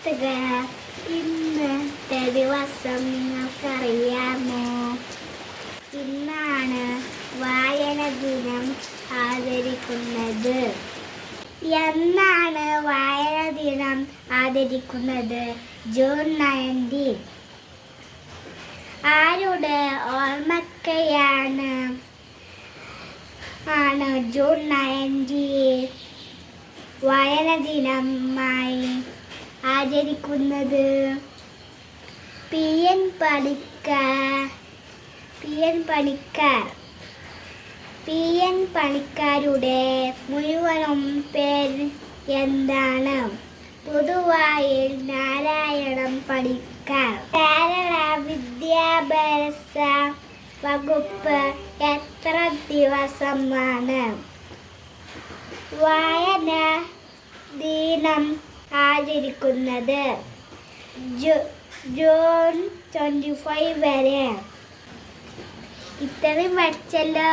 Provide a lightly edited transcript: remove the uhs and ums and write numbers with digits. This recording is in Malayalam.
കൂട്ടുകാർ, ഇന്നത്തെ ദിവസം നിങ്ങൾക്കറിയാമോ? ഇന്നാണ് വായന ദിനം ആചരിക്കുന്നത്. എന്നാണ് വായന ദിനം ആചരിക്കുന്നത്? ജൂൺ 19. ആരുടെ ഓർമ്മയ്ക്കായാണ് ജൂൺ 19 വായന ദിനമായി ആചരിക്കുന്നത്? പി.എൻ. പണിക്കരുടെ മുഴുവനും പേര് എന്താണ്? പൊതുവായിൽ നാരായണൻ പണിക്കർ. കേരള വിദ്യാഭ്യാസ വകുപ്പ് എത്ര ദിവസമാണ് വായന ദിനം ആചരിക്കുന്നത്? ജൂൺ 25 വരെ. ഇത്രയും പഠിച്ചല്ലോ.